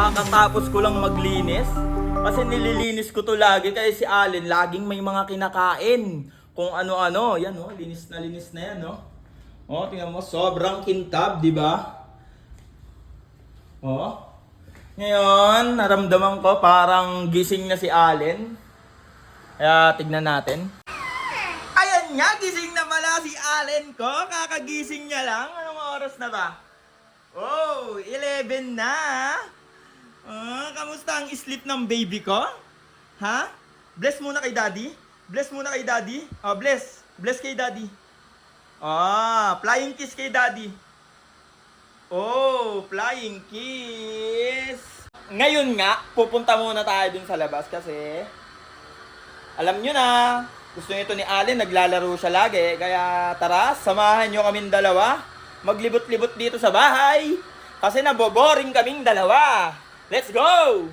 kakatapos ko lang maglinis. Kasi nililinis ko to lagi kaya si Allen laging may mga kinakain. Kung ano-ano, yan oh, linis na yan oh. Oh, tingnan mo, sobrang kintab, di ba? Oh. Ngayon, naramdaman ko parang gising na si Allen. Kaya tignan natin. Ayan nga, gising na pala si Allen ko. Kakagising niya lang. Anong oras na ba? Oh, 11 na. Kamusta ang sleep ng baby ko? Ha? Bless muna kay daddy. Bless muna kay daddy. Oh, bless. Bless kay daddy. Flying kiss kay daddy. Oh, flying kiss. Ngayon nga, pupunta muna tayo dun sa labas kasi alam nyo na, gusto nito ni Allen, naglalaro siya lagi. Kaya tara, samahan nyo kaming dalawa. Maglibot-libot dito sa bahay. Kasi naboboring kaming dalawa. Let's go!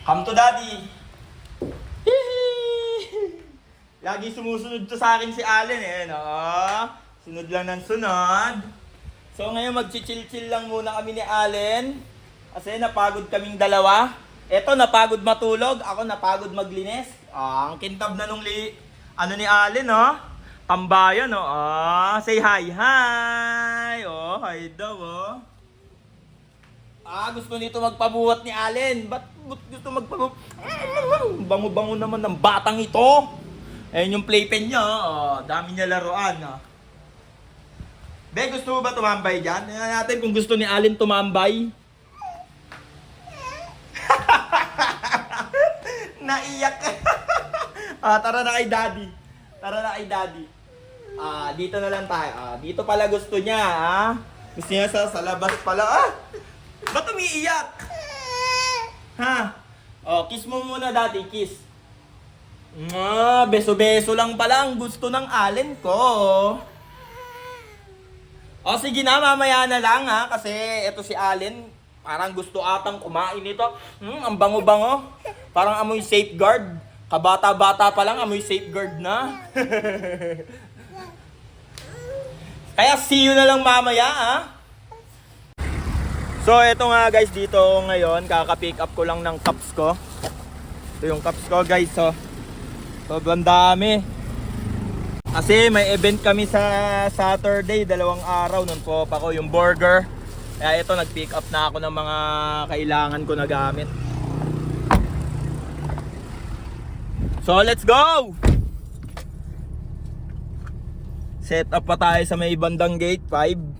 Come to daddy. Lagi sumusunod to sa akin si Allen eh, no? Sunod lang ng sunod. So ngayon magchichill-chill lang muna kami ni Allen. Kasi napagod kaming dalawa. Eto napagod matulog, ako napagod maglinis. Ang kintab na nung ano ni Allen, no? Tambayan, no? Say hi, hi! Oh, hi daw, oh. Gusto nito magpabuhat ni Allen. Ba't gusto magpabuhat? Bango-bango naman ng batang ito. Ayun yung playpen niya, oh. Dami niya laruan, no? Be, gusto mo ba tumambay dyan? Tingnan natin kung gusto ni Allen tumambay. Naiyak. Tara na kay daddy. Tara na kay daddy. Dito na lang tayo. Dito pala gusto niya, Gusto niya sa labas pala. Ba't umiiyak? Ha? Kiss mo muna daddy, kiss. Beso-beso lang pala ang gusto ng Allen ko. Sige na, mamaya na lang kasi eto si Allen, parang gusto atang kumain nito. Ang bango-bango. Parang amoy safeguard. Kabata-bata pa lang, amoy safeguard na. Kaya see you na lang mamaya, So, eto nga guys, dito ngayon, kaka-pick up ko lang ng cups ko. Ito yung cups ko guys, sobrang dami. Kasi may event kami sa Saturday, 2 araw, nun po pa ko yung burger. Kaya ito, nag-pick up na ako ng mga kailangan ko na gamit. So, let's go! Set up pa tayo sa may bandang gate 5.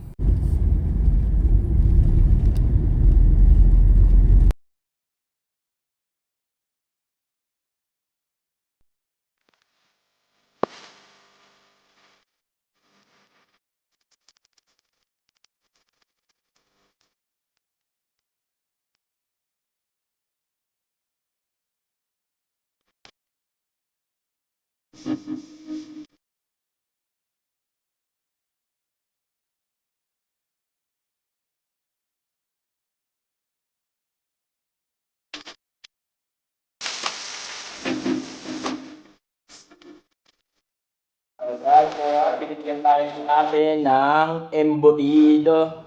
Binigyan tayo natin ng embutido.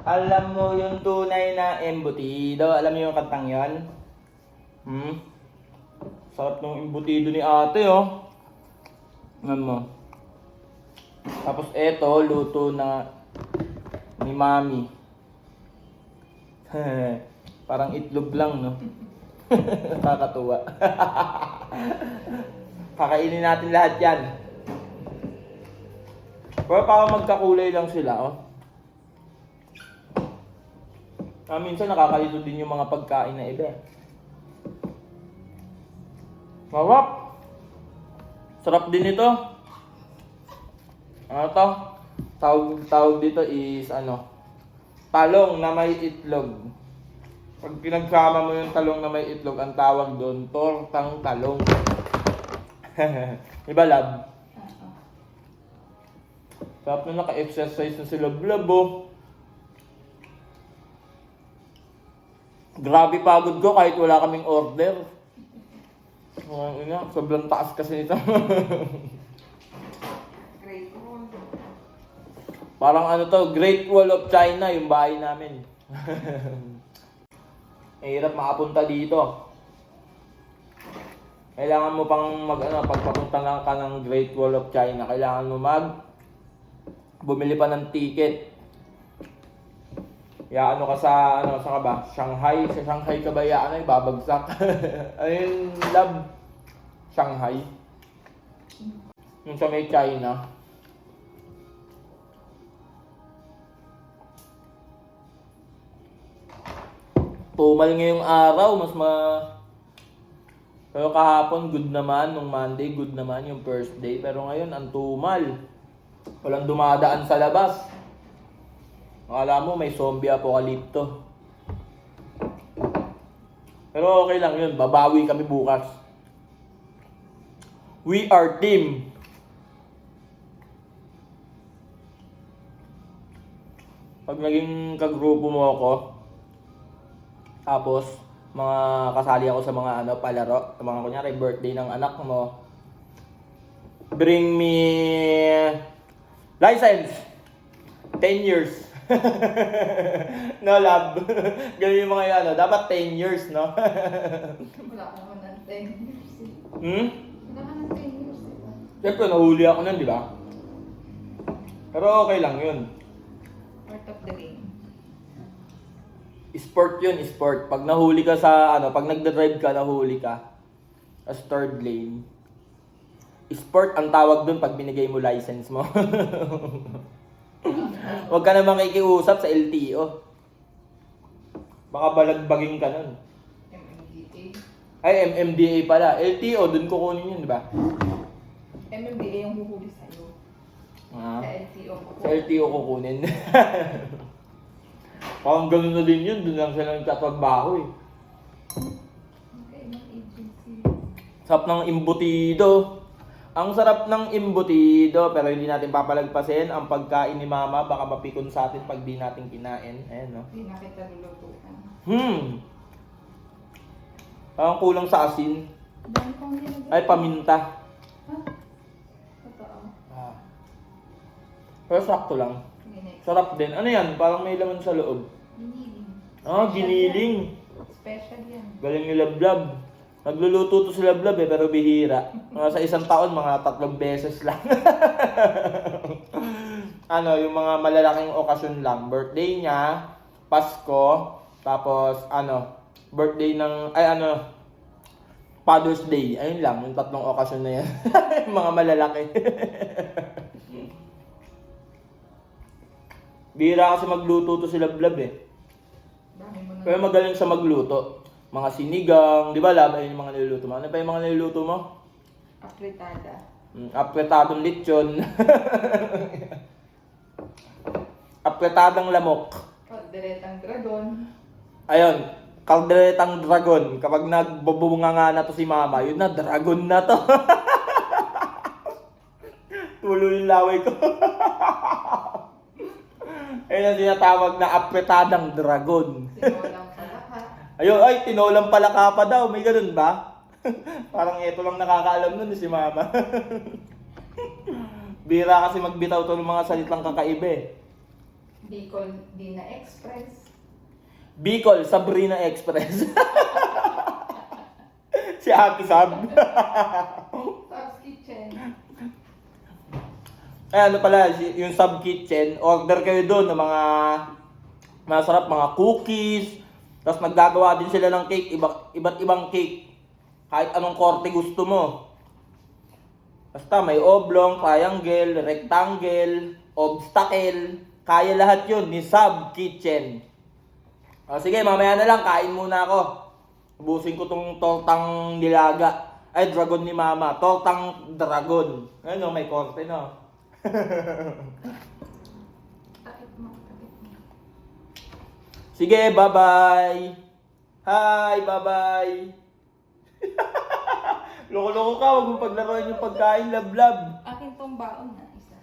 Alam mo yung tunay na embutido? Alam mo yung kantang yan? Sarap ng embutido ni ate, Alam mo. Tapos eto, luto na ni mami. Parang itlog lang, no? Nakakatuwa. Kakainin natin lahat yan. Pero parang magkakulay lang sila, minsan nakakalito din yung mga pagkain na iba. Sarap! Sarap din ito. Ano to? Tawag dito is talong na may itlog. Pag pinagsama mo yung talong na may itlog, ang tawag doon, tortang talong. Diba, lab? Sarap na naka-exercise na sila, blabo. Grabe pagod ko kahit wala kaming order. Sobrang taas kasi nito. Parang ano to, Great Wall of China, yung bahay namin. Mahirap makapunta dito. Kailangan mo pang pagpapunta lang ka ng Great Wall of China, kailangan mo bumili pa ng ticket. Ya ano ka sa saan ka ba? Shanghai, sa Shanghai ka ba babagsak. Ayun, love. Shanghai. Yung sa may China. Tumal ngayong araw, pero kahapon good naman, nung Monday good naman yung first day, pero ngayon ang tumal. Walang dumadaan sa labas. Akala mo may zombie apokalipto. Pero okay lang yun, babawi kami bukas. We are team. Pag naging kagrupo mo ako, tapos mga kasali ako sa mga palaro, sa mga kunyari birthday ng anak mo, bring me license 10 years. No, love. Ganun yung mga dapat 10 years, no? Wala ka naman ng 10 years. Wala ka ng 10 years, diba? Siyempre, nahuli ako nun, di ba? Pero okay lang yun. Part of the game. Sport yun, sport. Pag nahuli ka sa, pag nagda-drive ka, nahuli ka, as third lane, sport ang tawag dun pag binigay mo license mo. Huwag ka naman kikiusap sa LTO. Baka balagbagin ka nun. MMDA. Ay, MMDA pala. LTO, dun kukunin yun, di ba? MMDA yung huhuli sa'yo. Ah, Sa LTO ko. sa LTO kukunin. Parang ganun na din yun. Dun lang sila nagtatrabaho eh. Okay, ng agency. Sarap ng imbutido. Ang sarap ng imbutido, pero hindi natin papalagpasin ang pagkain ni Mama. Baka mapikon sa atin pag di natin kinain. Ayan, no? Hindi na kita lulutuan. Parang kulang sa asin. Dami pang nilagay. Ay, paminta. Ha? Totoo. Ah. Pero sakto lang. Minix. Sarap din. Ano yan? Parang may laman sa loob. Giniling. Ah, Special giniling. yan. Special yan. Galing ni Lablab. Nagluluto to si Lablab pero bihira. Mga sa isang taon, mga 3 beses lang. Yung mga malalaking okasyon lang. Birthday niya, Pasko, tapos birthday ng, Father's Day. Ayun lang, yung 3 okasyon na yan. Mga malalaki. Bihira kasi magluto to si Lablab eh. Dami mo na. Pero magaling siya magluto. Mga sinigang, di ba labay yung mga niluluto mo? Ano pa yung mga niluluto mo? Apritada. Apretadong lechon. Apretadang lamok. Kalderetang dragon. Ayun, kalderetang dragon. Kapag nagbubunga nga na to si Mama, yun na, dragon na to. Tulo yung laway ko. Ayun ang sinatawag na apretadang dragon. Sinolang palaka. Ayun, ay, tinolang palaka pa daw. May ganun ba? Parang ito lang nakakaalam nun si Mama. Bira kasi magbitaw to ng mga salitang kakaiba eh. Bicol Dina Express. Bicol, Sabrina Express. Si Ate Sab. Sab's Kitchen. Ay, pala, yung Sub Kitchen, order kayo doon ng mga masarap, mga cookies. Tapos naggagawa din sila ng cake, iba't ibang cake. Kahit anong korte gusto mo. Basta may oblong, triangle, rectangle, obstacle. Kaya lahat yun ni Sub Kitchen. Sige, mamaya na lang, kain muna ako. Ubusin ko tong tortang nilaga. Ay, dragon ni Mama. Tortang dragon. Ano, may korte no. Takip mo. Sige, bye-bye. Hi, bye-bye. Loko-loko ka, huwag mong paglaruan yung pagkain, lab-lab. Akin tong baon na isa.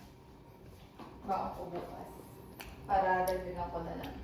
Baon ko bukas. Para dagdagan ko na lang.